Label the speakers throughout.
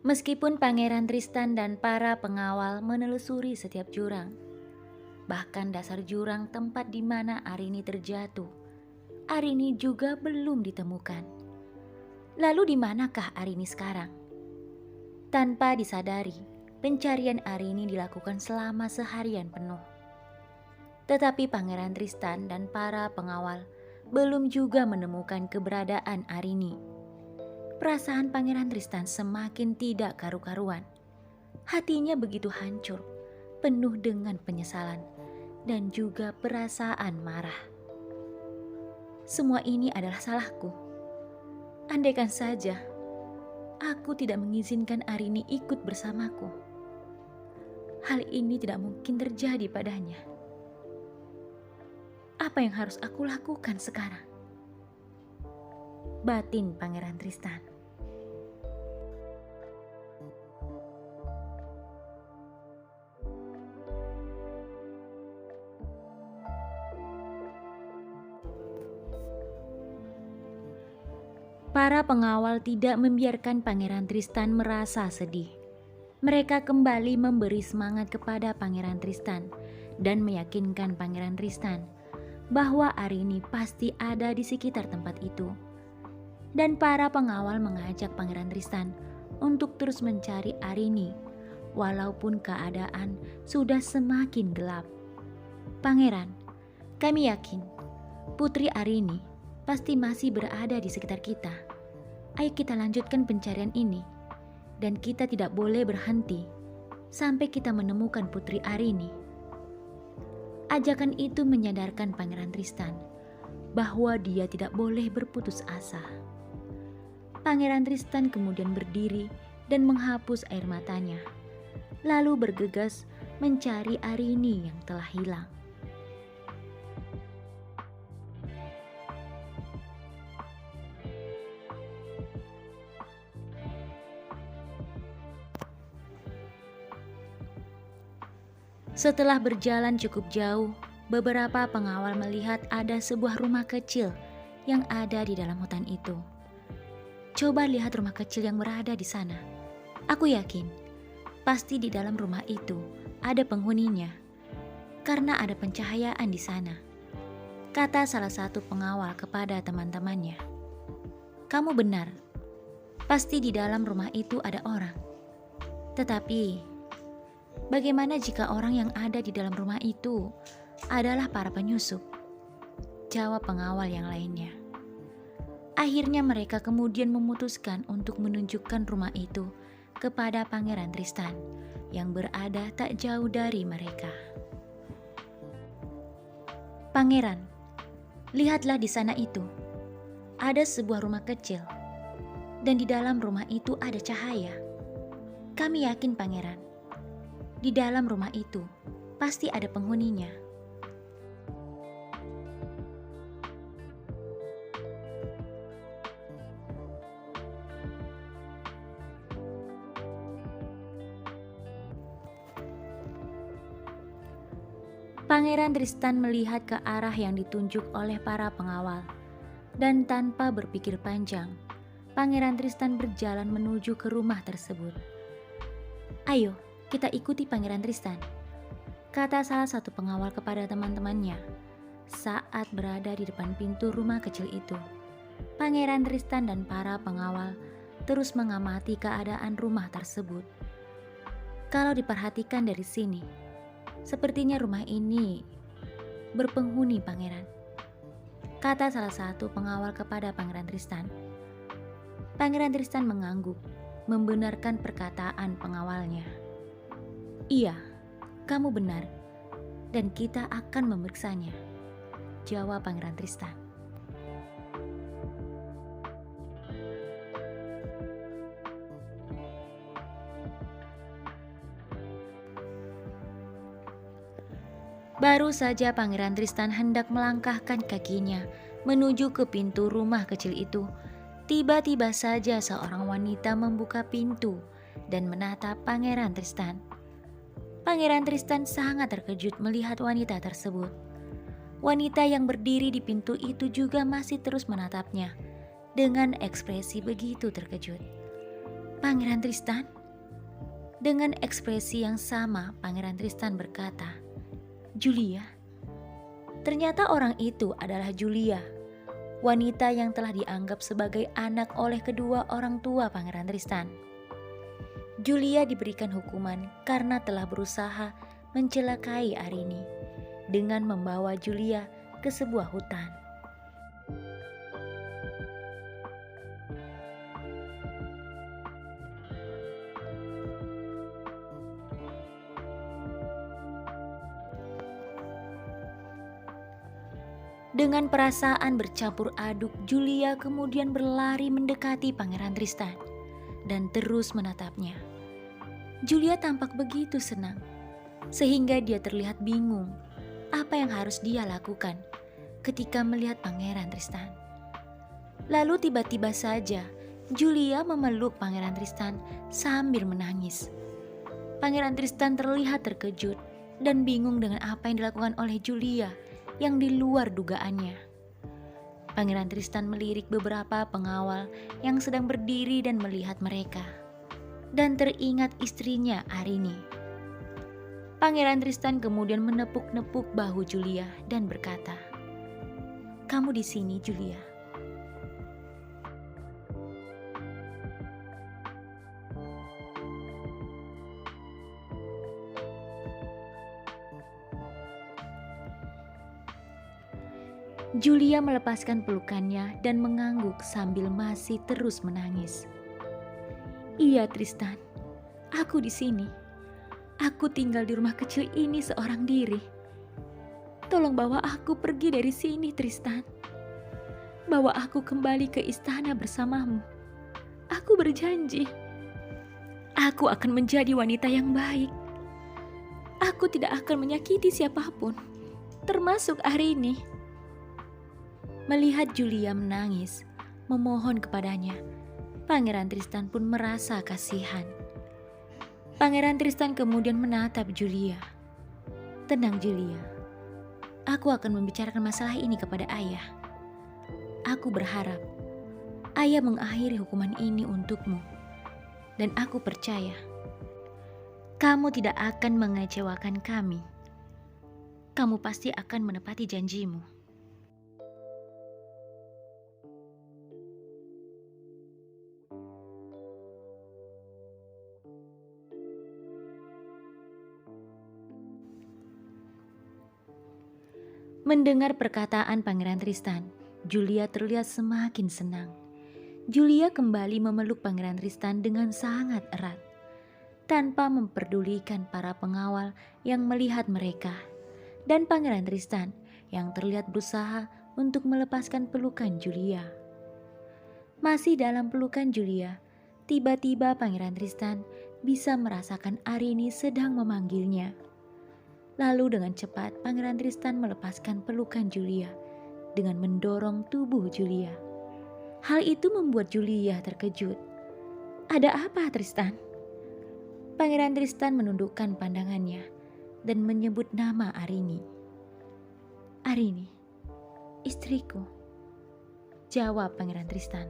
Speaker 1: Meskipun Pangeran Tristan dan para pengawal menelusuri setiap jurang, bahkan dasar jurang tempat di mana Arini terjatuh, Arini juga belum ditemukan. Lalu di manakah Arini sekarang? Tanpa disadari, pencarian Arini dilakukan selama seharian penuh. Tetapi Pangeran Tristan dan para pengawal belum juga menemukan keberadaan Arini. Perasaan Pangeran Tristan semakin tidak karu-karuan. Hatinya begitu hancur, penuh dengan penyesalan dan juga perasaan marah. Semua ini adalah salahku. Andaikan saja aku tidak mengizinkan Arini ikut bersamaku, hal ini tidak mungkin terjadi padanya. Apa yang harus aku lakukan sekarang? Batin Pangeran Tristan. Para pengawal tidak membiarkan Pangeran Tristan merasa sedih. Mereka kembali memberi semangat kepada Pangeran Tristan dan meyakinkan Pangeran Tristan bahwa Arini pasti ada di sekitar tempat itu. Dan para pengawal mengajak Pangeran Tristan untuk terus mencari Arini walaupun keadaan sudah semakin gelap. Pangeran, kami yakin Putri Arini pasti masih berada di sekitar kita. Ayo kita lanjutkan pencarian ini dan kita tidak boleh berhenti sampai kita menemukan Putri Arini. Ajakan itu menyadarkan Pangeran Tristan bahwa dia tidak boleh berputus asa. Pangeran Tristan kemudian berdiri dan menghapus air matanya, lalu bergegas mencari Arini yang telah hilang. Setelah berjalan cukup jauh, beberapa pengawal melihat ada sebuah rumah kecil yang ada di dalam hutan itu. Coba lihat rumah kecil yang berada di sana. Aku yakin, pasti di dalam rumah itu ada penghuninya, karena ada pencahayaan di sana, kata salah satu pengawal kepada teman-temannya. Kamu benar, pasti di dalam rumah itu ada orang. Tetapi, bagaimana jika orang yang ada di dalam rumah itu adalah para penyusup? Jawab pengawal yang lainnya. Akhirnya mereka kemudian memutuskan untuk menunjukkan rumah itu kepada Pangeran Tristan yang berada tak jauh dari mereka. Pangeran, lihatlah di sana itu. Ada sebuah rumah kecil dan di dalam rumah itu ada cahaya. Kami yakin Pangeran, di dalam rumah itu pasti ada penghuninya. Pangeran Tristan melihat ke arah yang ditunjuk oleh para pengawal, dan tanpa berpikir panjang, Pangeran Tristan berjalan menuju ke rumah tersebut. Ayo, kita ikuti Pangeran Tristan, kata salah satu pengawal kepada teman-temannya saat berada di depan pintu rumah kecil itu. Pangeran Tristan dan para pengawal terus mengamati keadaan rumah tersebut. Kalau diperhatikan dari sini, sepertinya rumah ini berpenghuni Pangeran, kata salah satu pengawal kepada Pangeran Tristan. Pangeran Tristan mengangguk, membenarkan perkataan pengawalnya. Iya, kamu benar, dan kita akan memeriksanya, jawab Pangeran Tristan. Baru saja Pangeran Tristan hendak melangkahkan kakinya menuju ke pintu rumah kecil itu, tiba-tiba saja seorang wanita membuka pintu dan menatap Pangeran Tristan. Pangeran Tristan sangat terkejut melihat wanita tersebut. Wanita yang berdiri di pintu itu juga masih terus menatapnya dengan ekspresi begitu terkejut. Pangeran Tristan, Dengan ekspresi yang sama, Pangeran Tristan berkata, "Julia." Ternyata orang itu adalah Julia, wanita yang telah dianggap sebagai anak oleh kedua orang tua Pangeran Tristan. Julia diberikan hukuman karena telah berusaha mencelakai Arini dengan membawa Julia ke sebuah hutan. Dengan perasaan bercampur aduk, Julia kemudian berlari mendekati Pangeran Tristan dan terus menatapnya. Julia tampak begitu senang, sehingga dia terlihat bingung apa yang harus dia lakukan ketika melihat Pangeran Tristan. Lalu tiba-tiba saja Julia memeluk Pangeran Tristan sambil menangis. Pangeran Tristan terlihat terkejut dan bingung dengan apa yang dilakukan oleh Julia yang di luar dugaannya. Pangeran Tristan melirik beberapa pengawal yang sedang berdiri dan melihat mereka, dan teringat istrinya Arini. Pangeran Tristan kemudian menepuk-nepuk bahu Julia dan berkata, "Kamu di sini, Julia." Julia melepaskan pelukannya dan mengangguk sambil masih terus menangis. "Iya, Tristan, aku di sini. Aku tinggal di rumah kecil ini seorang diri. Tolong bawa aku pergi dari sini, Tristan. Bawa aku kembali ke istana bersamamu. Aku berjanji, aku akan menjadi wanita yang baik. Aku tidak akan menyakiti siapapun, termasuk Arini." Melihat Julia menangis, memohon kepadanya, Pangeran Tristan pun merasa kasihan. Pangeran Tristan kemudian menatap Julia. "Tenang, Julia. Aku akan membicarakan masalah ini kepada ayah. Aku berharap ayah mengakhiri hukuman ini untukmu. Dan aku percaya kamu tidak akan mengecewakan kami. Kamu pasti akan menepati janjimu." Mendengar perkataan Pangeran Tristan, Julia terlihat semakin senang. Julia kembali memeluk Pangeran Tristan dengan sangat erat, tanpa memperdulikan para pengawal yang melihat mereka, dan Pangeran Tristan yang terlihat berusaha untuk melepaskan pelukan Julia. Masih dalam pelukan Julia, tiba-tiba Pangeran Tristan bisa merasakan Arini sedang memanggilnya. Lalu dengan cepat Pangeran Tristan melepaskan pelukan Julia dengan mendorong tubuh Julia. Hal itu membuat Julia terkejut. "Ada apa, Tristan?" Pangeran Tristan menundukkan pandangannya dan menyebut nama Arini. "Arini, istriku," jawab Pangeran Tristan.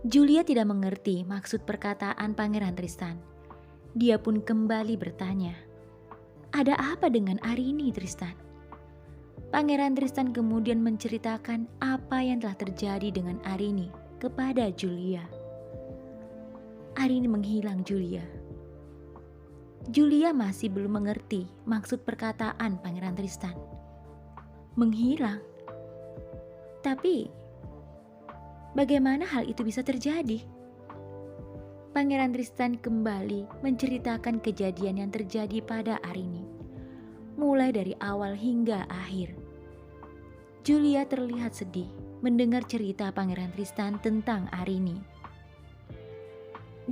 Speaker 1: Julia tidak mengerti maksud perkataan Pangeran Tristan. Dia pun kembali bertanya, "Ada apa dengan Arini, Tristan?" Pangeran Tristan kemudian menceritakan apa yang telah terjadi dengan Arini kepada Julia. Arini menghilang, Julia. Julia masih belum mengerti maksud perkataan Pangeran Tristan. Menghilang? Tapi bagaimana hal itu bisa terjadi? Pangeran Tristan kembali menceritakan kejadian yang terjadi pada Arini, mulai dari awal hingga akhir. Julia terlihat sedih mendengar cerita Pangeran Tristan tentang Arini.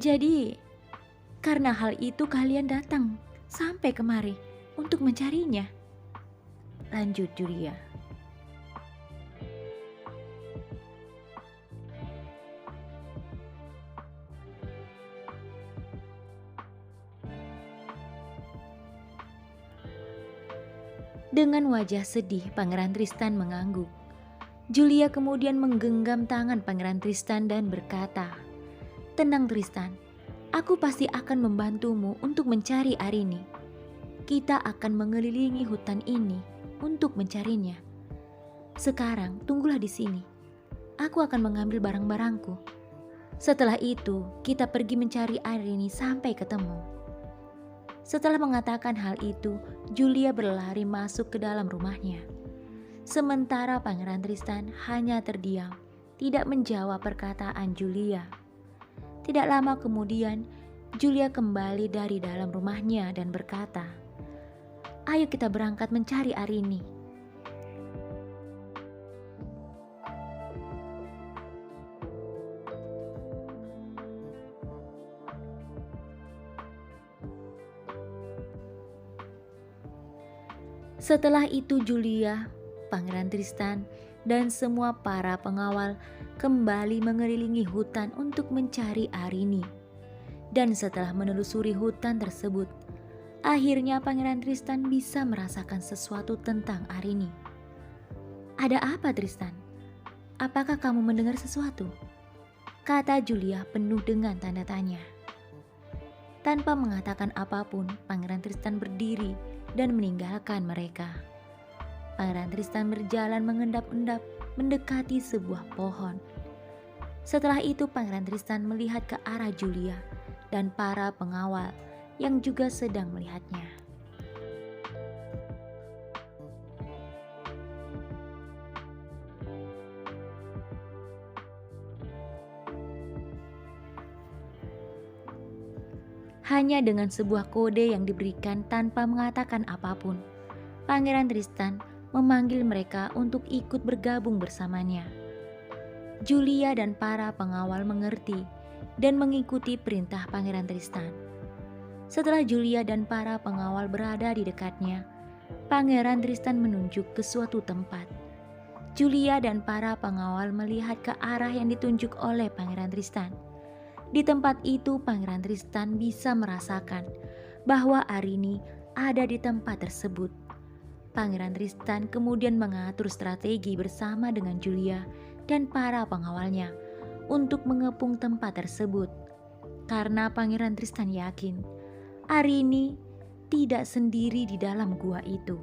Speaker 1: "Jadi, karena hal itu kalian datang sampai kemari untuk mencarinya?" lanjut Julia. Dengan wajah sedih, Pangeran Tristan mengangguk. Julia kemudian menggenggam tangan Pangeran Tristan dan berkata, "Tenang Tristan, aku pasti akan membantumu untuk mencari Arini. Kita akan mengelilingi hutan ini untuk mencarinya. Sekarang tunggulah di sini. Aku akan mengambil barang-barangku. Setelah itu, kita pergi mencari Arini sampai ketemu." Setelah mengatakan hal itu, Julia berlari masuk ke dalam rumahnya. Sementara Pangeran Tristan hanya terdiam, tidak menjawab perkataan Julia. Tidak lama kemudian, Julia kembali dari dalam rumahnya dan berkata, "Ayo kita berangkat mencari Arini." Setelah itu Julia, Pangeran Tristan, dan semua para pengawal kembali mengelilingi hutan untuk mencari Arini. Dan setelah menelusuri hutan tersebut, akhirnya Pangeran Tristan bisa merasakan sesuatu tentang Arini. "Ada apa Tristan? Apakah kamu mendengar sesuatu?" kata Julia penuh dengan tanda tanya. Tanpa mengatakan apapun, Pangeran Tristan berdiri dan meninggalkan mereka. Pangeran Tristan berjalan mengendap-endap mendekati sebuah pohon. Setelah itu Pangeran Tristan melihat ke arah Julia dan para pengawal yang juga sedang melihatnya. Hanya dengan sebuah kode yang diberikan tanpa mengatakan apapun, Pangeran Tristan memanggil mereka untuk ikut bergabung bersamanya. Julia dan para pengawal mengerti dan mengikuti perintah Pangeran Tristan. Setelah Julia dan para pengawal berada di dekatnya, Pangeran Tristan menunjuk ke suatu tempat. Julia dan para pengawal melihat ke arah yang ditunjuk oleh Pangeran Tristan. Di tempat itu Pangeran Tristan bisa merasakan bahwa Arini ada di tempat tersebut. Pangeran Tristan kemudian mengatur strategi bersama dengan Julia dan para pengawalnya untuk mengepung tempat tersebut. Karena Pangeran Tristan yakin Arini tidak sendiri di dalam gua itu.